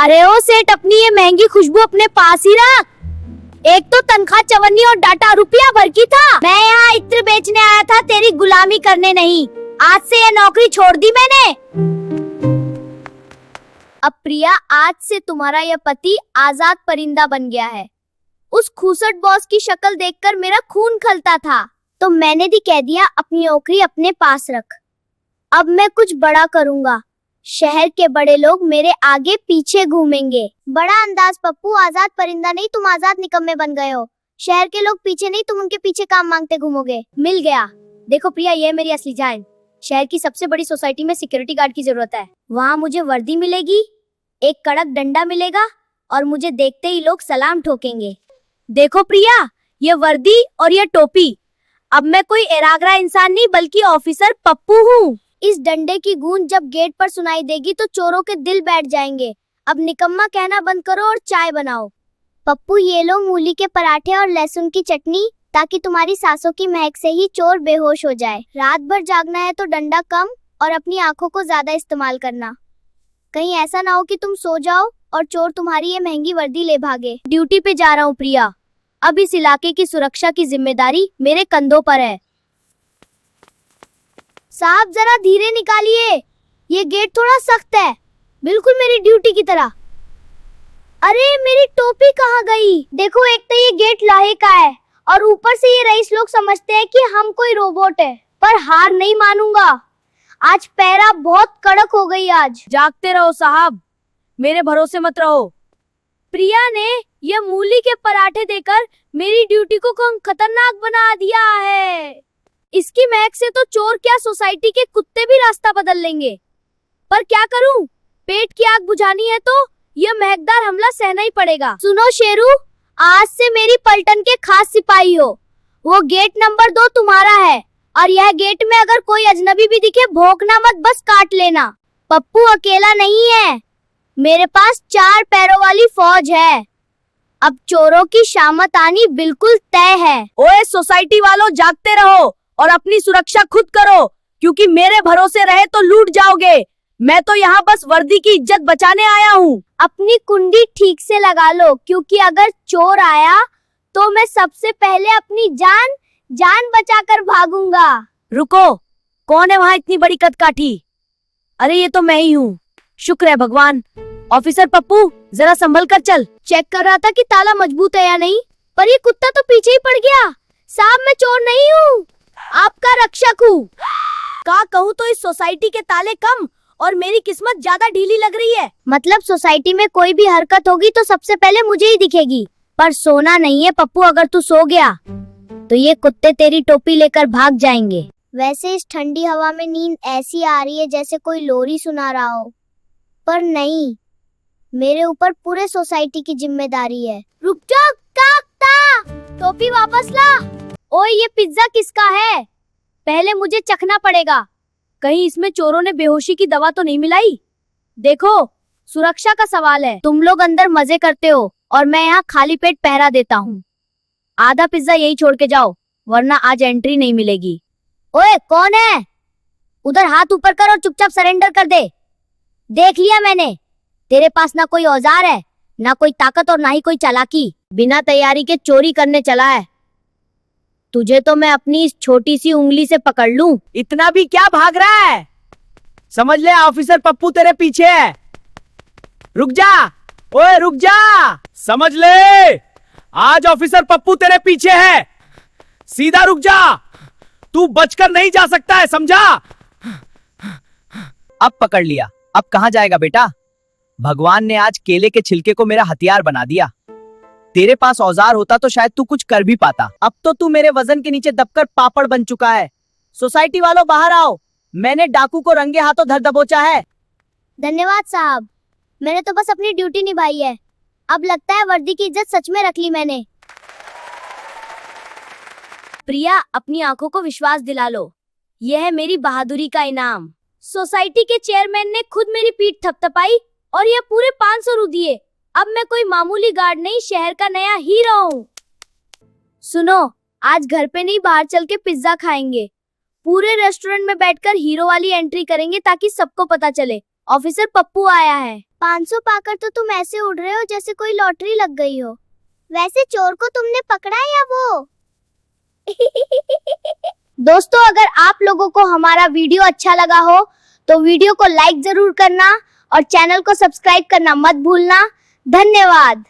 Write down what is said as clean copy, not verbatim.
अरे ओ सेठ, अपनी ये महंगी खुशबू अपने पास ही रख। एक तो तनख्वाह चवन्नी और डाटा रुपया भर की था। मैं यहाँ इत्र बेचने आया था, तेरी गुलामी करने नहीं। आज से ये नौकरी छोड़ दी मैंने। अब प्रिया, आज से तुम्हारा यह पति आजाद परिंदा बन गया है। उस खूसट बॉस की शक्ल देखकर मेरा खून खलता था, तो मैंने भी कह दिया अपनी नौकरी अपने पास रख। अब मैं कुछ बड़ा करूँगा। शहर के बड़े लोग मेरे आगे पीछे घूमेंगे। बड़ा अंदाज पप्पू, आजाद परिंदा नहीं, तुम आजाद निकम्मे बन गए हो। शहर के लोग पीछे नहीं, तुम उनके पीछे काम मांगते घूमोगे। मिल गया। देखो प्रिया, ये मेरी असली जान। शहर की सबसे बड़ी सोसाइटी में सिक्योरिटी गार्ड की जरूरत है। वहाँ मुझे वर्दी मिलेगी, एक कड़क डंडा मिलेगा और मुझे देखते ही लोग सलाम ठोकेंगे। देखो प्रिया, ये वर्दी और ये टोपी। अब मैं कोई एरागरा इंसान नहीं, बल्कि ऑफिसर पप्पू हूँ। इस डंडे की गूंज जब गेट पर सुनाई देगी तो चोरों के दिल बैठ जाएंगे। अब निकम्मा कहना बंद करो और चाय बनाओ। पप्पू, ये लो मूली के पराठे और लहसुन की चटनी, ताकि तुम्हारी सांसों की महक से ही चोर बेहोश हो जाए। रात भर जागना है तो डंडा कम और अपनी आंखों को ज्यादा इस्तेमाल करना। कहीं ऐसा ना हो कि तुम सो जाओ और चोर तुम्हारी ये महंगी वर्दी ले भागे। ड्यूटी पे जा रहा हूँ प्रिया। अब इस इलाके की सुरक्षा की जिम्मेदारी मेरे कंधों पर है। साहब, जरा धीरे निकालिए, ये गेट थोड़ा सख्त है, बिल्कुल मेरी ड्यूटी की तरह। अरे मेरी टोपी कहाँ गई? देखो, एक तो ये गेट लोहे का है और ऊपर से ये रईस लोग समझते हैं कि हम कोई रोबोट है। पर हार नहीं मानूंगा। आज पैरा बहुत कड़क हो गई। आज जागते रहो साहब, मेरे भरोसे मत रहो। प्रिया ने ये मूली के पराठे देकर मेरी ड्यूटी को खतरनाक बना दिया है। इसकी महक से तो चोर क्या, सोसाइटी के कुत्ते भी रास्ता बदल लेंगे। पर क्या करूं? पेट की आग बुझानी है तो यह महकदार हमला सहना ही पड़ेगा। सुनो शेरू, आज से मेरी पलटन के खास सिपाही हो। वो गेट नंबर 2 तुम्हारा है और यह गेट में अगर कोई अजनबी भी दिखे, भौंकना मत, बस काट लेना। पप्पू अकेला नहीं है, मेरे पास 4 पैरों वाली फौज है। अब चोरों की शामत आनी बिल्कुल तय है। ओए सोसाइटी वालों, जागते रहो और अपनी सुरक्षा खुद करो, क्योंकि मेरे भरोसे रहे तो लूट जाओगे। मैं तो यहाँ बस वर्दी की इज्जत बचाने आया हूँ। अपनी कुंडी ठीक से लगा लो, क्योंकि अगर चोर आया तो मैं सबसे पहले अपनी जान बचाकर भागूंगा। रुको, कौन है वहाँ इतनी बड़ी कदकाठी? अरे ये तो मैं ही हूँ। शुक्र है भगवान। ऑफिसर पप्पू, जरा संभल कर चल। चेक कर रहा था कि ताला मजबूत है या नहीं, पर ये कुत्ता तो पीछे ही पड़ गया। साहब, मैं चोर नहीं हूँ, आपका रक्षक हूँ। का कहूँ तो इस सोसाइटी के ताले कम और मेरी किस्मत ज्यादा ढीली लग रही है। मतलब सोसाइटी में कोई भी हरकत होगी तो सबसे पहले मुझे ही दिखेगी। पर सोना नहीं है पप्पू, अगर तू सो गया तो ये कुत्ते तेरी टोपी लेकर भाग जाएंगे। वैसे इस ठंडी हवा में नींद ऐसी आ रही है जैसे कोई लोरी सुना रहा हो, पर नहीं, मेरे ऊपर पूरे सोसाइटी की जिम्मेदारी है। रुक जा काका, टोपी वापस ला। ओए, ये पिज्जा किसका है? पहले मुझे चखना पड़ेगा। कहीं इसमें चोरों ने बेहोशी की दवा तो नहीं मिलाई? देखो, सुरक्षा का सवाल है। तुम लोग अंदर मजे करते हो और मैं यहाँ खाली पेट पहरा देता हूँ। आधा पिज्जा यही छोड़ के जाओ, वरना आज एंट्री नहीं मिलेगी। ओए, कौन है? उधर हाथ ऊपर कर और चुपचाप सरेंडर कर दे। देख लिया मैंने, तेरे पास ना कोई औजार है, ना कोई ताकत और ना ही कोई चालाकी। बिना तैयारी के चोरी करने चला है। तुझे तो मैं अपनी इस छोटी सी उंगली से पकड़ लूं। इतना भी क्या भाग रहा है? समझ ले, ऑफिसर पप्पू तेरे पीछे है। रुक जा, ओए रुक जा। समझ ले, आज ऑफिसर पप्पू तेरे पीछे है। सीधा रुक जा, तू बचकर नहीं जा सकता है, समझा? अब पकड़ लिया। अब कहां जाएगा बेटा? भगवान ने आज केले के छिलके को मेरा हथियार बना दिया। तेरे पास औजार होता तो शायद तू कुछ कर भी पाता। अब तो तू मेरे वजन के नीचे दबकर पापड़ बन चुका है। सोसाइटी वालों, बाहर आओ, मैंने डाकू को रंगे हाथों धर दबोचा है। धन्यवाद साहब, मैंने तो बस अपनी ड्यूटी निभाई है। अब लगता है वर्दी की इज्जत सच में रख ली मैंने। प्रिया, अपनी आंखों को विश्वास दिला लो, यह है मेरी बहादुरी का इनाम। सोसाइटी के चेयरमैन ने खुद मेरी पीठ थपथपाई और यह पूरे 500 रू दिए। अब मैं कोई मामूली गार्ड नहीं, शहर का नया हीरो हूँ। सुनो, आज घर पे नहीं, बाहर चल के पिज्जा खाएंगे। पूरे रेस्टोरेंट में बैठकर हीरो वाली एंट्री करेंगे ताकि सबको पता चले ऑफिसर पप्पू आया है। 500 पाकर तो तुम ऐसे उड़ रहे हो जैसे कोई लॉटरी लग गई हो। वैसे चोर को तुमने पकड़ा या वो? दोस्तों, अगर आप लोगों को हमारा वीडियो अच्छा लगा हो तो वीडियो को लाइक जरूर करना और चैनल को सब्सक्राइब करना मत भूलना। धन्यवाद।